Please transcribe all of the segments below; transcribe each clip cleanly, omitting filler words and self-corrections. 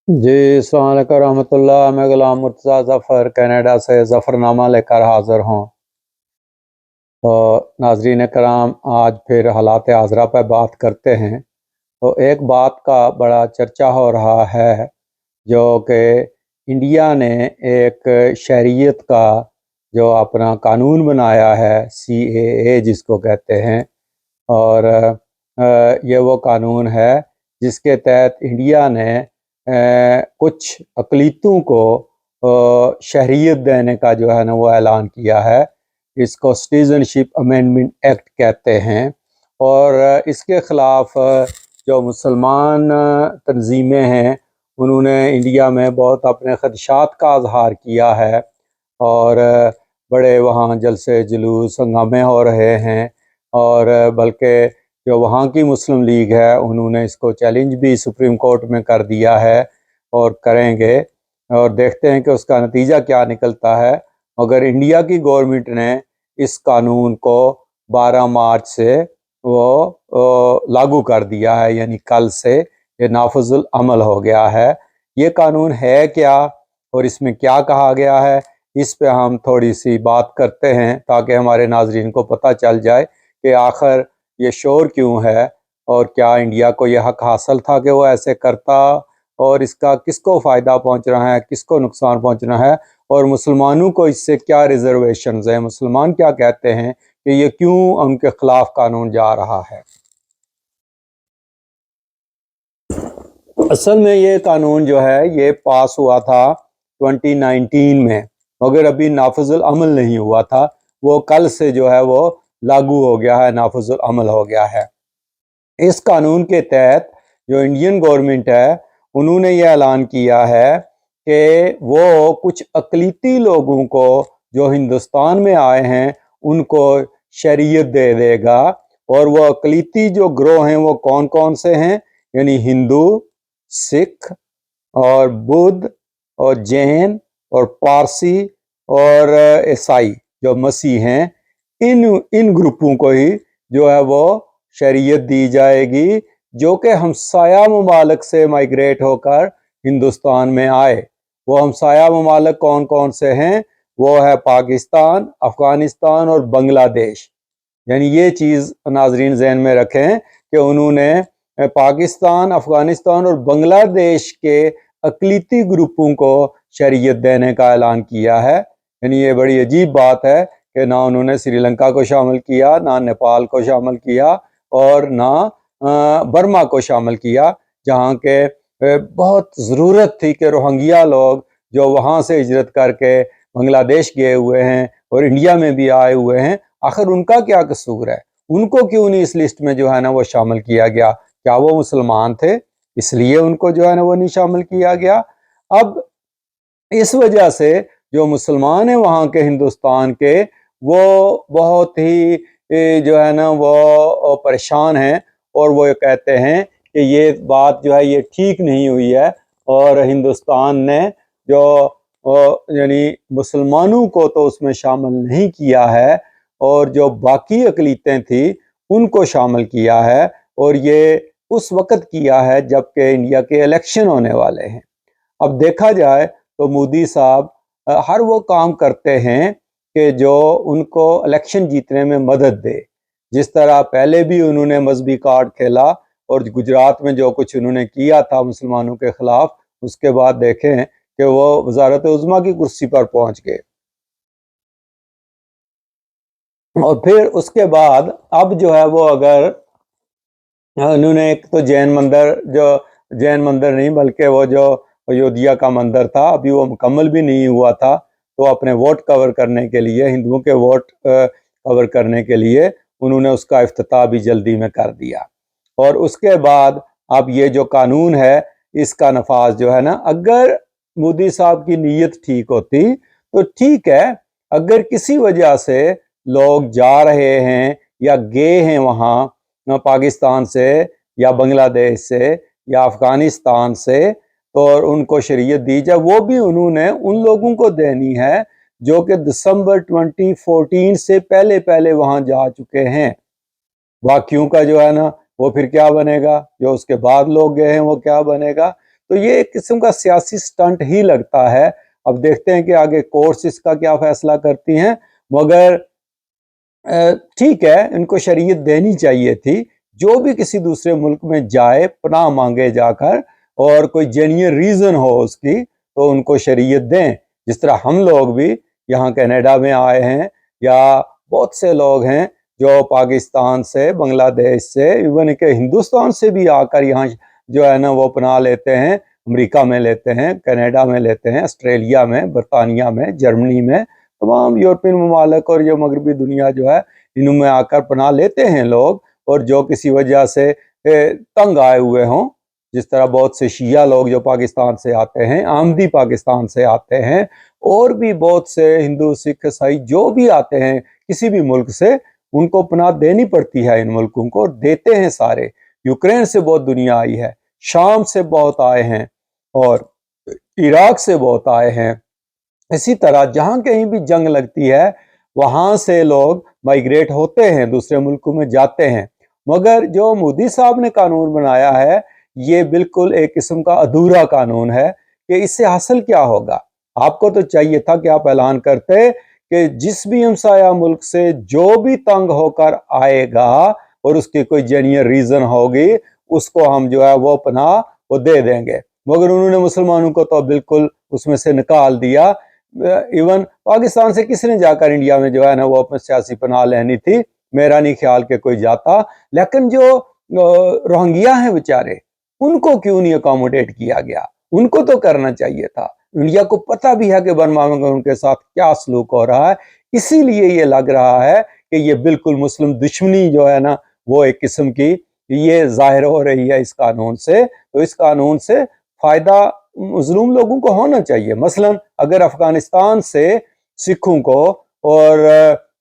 जी, अस्सलाम वालेकुम रहमतुल्लाह। मैं गुलाम मुर्तज़ा ज़फ़र कनाडा से ज़फ़रनामा लेकर हाज़िर हूँ। तो नाज़रीन कराम, आज फिर हालात हाज़रा पर बात करते हैं। तो एक बात का बड़ा चर्चा हो रहा है, जो कि इंडिया ने एक शहरियत का जो अपना कानून बनाया है, CAA जिसको कहते हैं। और ये वो कानून है जिसके तहत इंडिया ने कुछ अक़लीतों को शहरियत देने का जो है ना वो ऐलान किया है। इसको सिटीज़नशिप अमेंडमेंट एक्ट कहते हैं। और इसके ख़िलाफ़ जो मुसलमान तंजीमें हैं, उन्होंने इंडिया में बहुत अपने ख़दशात का इज़हार किया है। और बड़े वहाँ जलसे जुलूस हंगामे हो रहे हैं। और बल्कि जो वहाँ की मुस्लिम लीग है, उन्होंने इसको चैलेंज भी सुप्रीम कोर्ट में कर दिया है और करेंगे। और देखते हैं कि उसका नतीजा क्या निकलता है। मगर इंडिया की गवर्नमेंट ने इस कानून को 12 मार्च से वो लागू कर दिया है, यानी कल से ये नाफिजुल अमल हो गया है। ये कानून है क्या और इसमें क्या कहा गया है, इस पे हम थोड़ी सी बात करते हैं ताकि हमारे नाज़रीन को पता चल जाए कि आखिर ये शोर क्यों है और क्या इंडिया को यह हक़ हासिल था कि वो ऐसे करता, और इसका किसको फ़ायदा पहुंच रहा है, किसको नुकसान पहुंच रहा है, और मुसलमानों को इससे क्या रिजर्वेशंस हैं, मुसलमान क्या कहते हैं कि ये क्यों उनके ख़िलाफ़ कानून जा रहा है। असल में ये कानून जो है ये पास हुआ था 2019 में, मगर अभी नाफिजुल अमल नहीं हुआ था। वो कल से जो है वो लागू हो गया है, नाफिजुल अमल हो गया है। इस कानून के तहत जो इंडियन गवर्नमेंट है, उन्होंने ये ऐलान किया है कि वो कुछ अक़लीती लोगों को जो हिंदुस्तान में आए हैं उनको शरीयत दे देगा। और वो अक़लीती जो ग्रोह हैं वो कौन कौन से हैं, यानी हिंदू, सिख और बुद्ध और जैन और पारसी और ईसाई जो मसीह हैं, इन इन ग्रुपों को ही जो है वो शरीयत दी जाएगी, जो कि हमसाया ममालिक से माइग्रेट होकर हिंदुस्तान में आए। वो हमसाया ममालिक कौन कौन से हैं? वो है पाकिस्तान, अफ़गानिस्तान और बांग्लादेश। यानी ये चीज़ नाजरीन ज़हन में रखें कि उन्होंने पाकिस्तान, अफ़गानिस्तान और बांग्लादेश के अक़लीती ग्रुपों को शरीयत देने का ऐलान किया है। यानी ये बड़ी अजीब बात है कि ना उन्होंने श्रीलंका को शामिल किया, ना नेपाल को शामिल किया और ना बर्मा को शामिल किया, जहाँ के बहुत ज़रूरत थी कि रोहिंग्या लोग जो वहाँ से हिजरत करके बांग्लादेश गए हुए हैं और इंडिया में भी आए हुए हैं, आखिर उनका क्या कसूर है? उनको क्यों नहीं इस लिस्ट में जो है ना वो शामिल किया गया? क्या वो मुसलमान थे इसलिए उनको जो है ना वो नहीं शामिल किया गया? अब इस वजह से जो मुसलमान हैं वहाँ के हिंदुस्तान के, वो बहुत ही जो है ना वो परेशान हैं। और वो ये कहते हैं कि ये बात जो है ये ठीक नहीं हुई है और हिंदुस्तान ने जो यानी मुसलमानों को तो उसमें शामिल नहीं किया है और जो बाकी अक़लीतें थी उनको शामिल किया है। और ये उस वक़्त किया है जबकि इंडिया के इलेक्शन होने वाले हैं। अब देखा जाए तो मोदी साहब हर वो काम करते हैं कि जो उनको इलेक्शन जीतने में मदद दे। जिस तरह पहले भी उन्होंने मजहबी कार्ड खेला और गुजरात में जो कुछ उन्होंने किया था मुसलमानों के ख़िलाफ़, उसके बाद देखें कि वो वज़ारत उज़्मा की कुर्सी पर पहुंच गए। और फिर उसके बाद अब जो है वो अगर उन्होंने एक तो जैन मंदिर नहीं बल्कि वो जो अयोध्या का मंदिर था, अभी वो मुकम्मल भी नहीं हुआ था, तो अपने वोट कवर करने के लिए, हिंदुओं के वोट कवर करने के लिए उन्होंने उसका इफ्तिताह भी जल्दी में कर दिया। और उसके बाद अब ये जो कानून है इसका नफाज जो है ना, अगर मोदी साहब की नीयत ठीक होती तो ठीक है। अगर किसी वजह से लोग जा रहे हैं या गए हैं वहाँ पाकिस्तान से या बांग्लादेश से या अफ़गानिस्तान से, तो और उनको शरीयत दी जाए, वो भी उन्होंने उन लोगों को देनी है जो कि दिसंबर 2014 से पहले पहले वहाँ जा चुके हैं। बाकियों का जो है ना वो फिर क्या बनेगा, जो उसके बाद लोग गए हैं वो क्या बनेगा? تو ये एक किस्म का सियासी स्टंट ही लगता है। अब देखते हैं कि आगे कोर्ट्स इसका क्या फैसला करती हैं, मगर ठीक है, इनको शरीयत देनी चाहिए थी। जो भी किसी दूसरे मुल्क में जाए पनाह मांगे जाकर और कोई जेन्युइन रीज़न हो उसकी, तो उनको शरीयत दें। जिस तरह हम लोग भी यहाँ कनाडा में आए हैं, या बहुत से लोग हैं जो पाकिस्तान से, बांग्लादेश से, इवन कि हिंदुस्तान से भी आकर यहाँ जो है ना वो पनाह लेते हैं। अमेरिका में लेते हैं, कनाडा में लेते हैं, ऑस्ट्रेलिया में, बरतानिया में, जर्मनी में, तमाम यूरोपियन ममालिक और ये मगरबी दुनिया जो है इनमें आकर पनाह लेते हैं लोग। और जो किसी वजह से तंग आए हुए हों, जिस तरह बहुत से शिया लोग जो पाकिस्तान से आते हैं, आमदी पाकिस्तान से आते हैं, और भी बहुत से हिंदू, सिख, ईसाई जो भी आते हैं किसी भी मुल्क से, उनको पनाह देनी पड़ती है इन मुल्कों को, और देते हैं सारे। यूक्रेन से बहुत दुनिया आई है, शाम से बहुत आए हैं, और इराक से बहुत आए हैं। इसी तरह जहाँ कहीं भी जंग लगती है वहाँ से लोग माइग्रेट होते हैं, दूसरे मुल्कों में जाते हैं। मगर जो मोदी साहब ने कानून बनाया है, ये बिल्कुल एक किस्म का अधूरा कानून है कि इससे हासिल क्या होगा। आपको तो चाहिए था कि आप ऐलान करते कि जिस भी हमसाया मुल्क से जो भी तंग होकर आएगा और उसकी कोई जेन्युइन रीज़न होगी, उसको हम जो है वो पनाह वो दे देंगे। मगर उन्होंने मुसलमानों को तो बिल्कुल उसमें से निकाल दिया। इवन पाकिस्तान से किसने जाकर इंडिया में जो है ना वो अपने सियासी पनाह लेनी थी, मेरा नहीं ख्याल कि कोई जाता। लेकिन जो रोहिंग्या हैं बेचारे, उनको क्यों नहीं अकोमोडेट किया गया? उनको तो करना चाहिए था। इंडिया को पता भी है कि बर्मा में उनके साथ क्या सलूक हो रहा है, इसीलिए ये लग रहा है कि ये बिल्कुल मुस्लिम दुश्मनी जो है ना वो एक किस्म की ये जाहिर हो रही है इस कानून से। तो इस कानून से फायदा मजलूम लोगों को होना चाहिए। मसलन अगर अफगानिस्तान से सिखों को और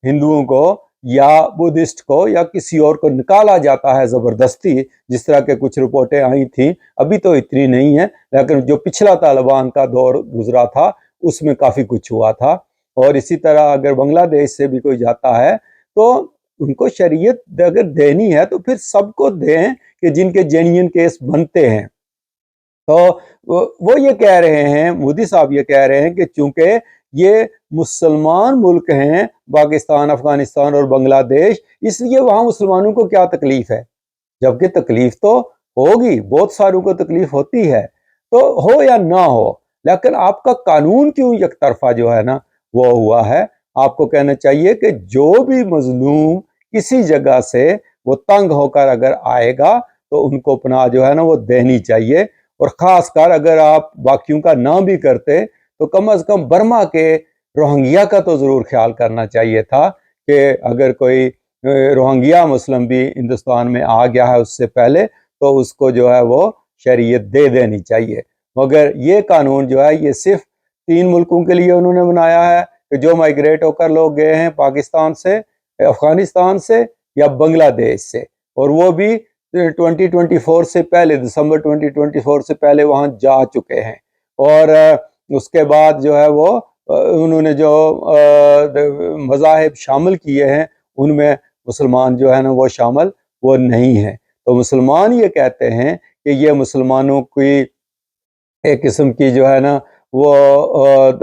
हिंदुओं को या बुद्धिस्ट को या किसी और को निकाला जाता है ज़बरदस्ती, जिस तरह के कुछ रिपोर्टें आई थी, अभी तो इतनी नहीं है, लेकिन जो पिछला तालिबान का दौर गुजरा था उसमें काफ़ी कुछ हुआ था। और इसी तरह अगर बांग्लादेश से भी कोई जाता है तो उनको शरीयत अगर देनी है तो फिर सबको दें कि जिनके जेन्युइन केस बनते हैं। तो वो ये कह रहे हैं, मोदी साहब ये कह रहे हैं कि चूंकि ये मुसलमान मुल्क हैं, पाकिस्तान, अफगानिस्तान और बांग्लादेश, इसलिए वहाँ मुसलमानों को क्या तकलीफ है। जबकि तकलीफ तो होगी, बहुत सारों को तकलीफ होती है, तो हो या ना हो, लेकिन आपका कानून क्यों एक तरफा जो है ना वो हुआ है। आपको कहना चाहिए कि जो भी मजलूम किसी जगह से वो तंग होकर अगर आएगा तो उनको पनाह जो है ना वो देनी चाहिए। और ख़ासकर अगर आप बाकियों का ना भी करते तो कम अज़ कम बर्मा के रोहिंग्या का तो ज़रूर ख्याल करना चाहिए था कि अगर कोई रोहिंग्या मुस्लिम भी हिंदुस्तान में आ गया है उससे पहले, तो उसको जो है वो शरीयत दे देनी चाहिए। मगर ये कानून जो है ये सिर्फ 3 मुल्कों के लिए उन्होंने बनाया है कि जो माइग्रेट होकर लोग गए हैं पाकिस्तान से, अफगानिस्तान से या बांग्लादेश से, और वो भी 2024 से पहले, दिसंबर 2024 से पहले वहाँ जा चुके हैं। और उसके बाद जो है वो उन्होंने जो मज़ाहिब शामिल किए हैं उनमें मुसलमान जो है ना वो शामिल वो नहीं है। तो मुसलमान ये कहते हैं कि ये मुसलमानों की एक किस्म की जो है ना वो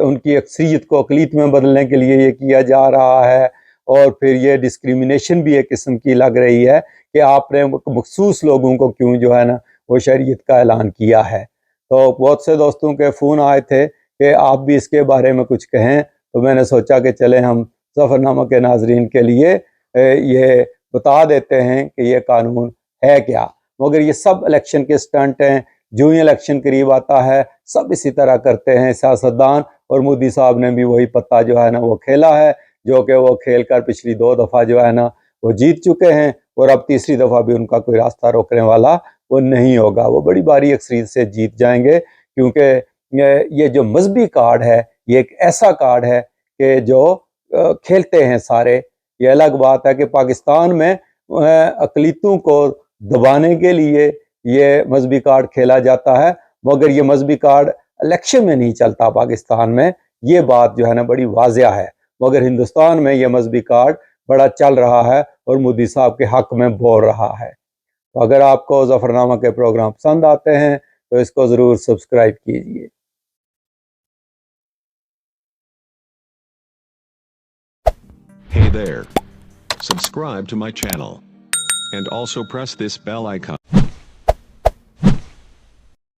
उनकी अक्सरियत को अक़लियत में बदलने के लिए ये किया जा रहा है। और फिर ये डिस्क्रिमिनेशन भी एक किस्म की लग रही है कि आपने मखसूस लोगों को क्यों जो है ना वो शरीयत का ऐलान किया है। तो बहुत से दोस्तों के फ़ोन आए थे कि आप भी इसके बारे में कुछ कहें, तो मैंने सोचा कि चलें हम सफ़रनामा के नाजरीन के लिए ये बता देते हैं कि ये कानून है क्या। मगर ये सब इलेक्शन के स्टंट हैं। जो ही इलेक्शन करीब आता है सब इसी तरह करते हैं सियासतदान, और मोदी साहब ने भी वही पत्ता जो है ना वो खेला है, जो कि वो खेल कर पिछली 2 दफ़ा जो है ना वो जीत चुके हैं, और अब तीसरी दफ़ा भी उनका कोई रास्ता रोकने वाला वो नहीं होगा। वो बड़ी भारी अक्सरियत से जीत जाएंगे, क्योंकि ये जो मजहबी कार्ड है ये एक ऐसा कार्ड है कि जो खेलते हैं सारे। ये अलग बात है कि पाकिस्तान में अक़लियतों को दबाने के लिए ये मजहबी कार्ड खेला जाता है, मगर ये मजहबी कार्ड इलेक्शन में नहीं चलता पाकिस्तान में। ये बात जो है ना बड़ी वाज़िया है। मगर हिंदुस्तान में ये मजहबी कार्ड बड़ा चल रहा है और मोदी साहब के हक़ में बोल रहा है। तो अगर आपको ज़फ़रनामा के प्रोग्राम पसंद आते हैं تو اس کو ضرور سبسکرائب کیجیے. Hey there. Subscribe to my channel. And also press this bell icon.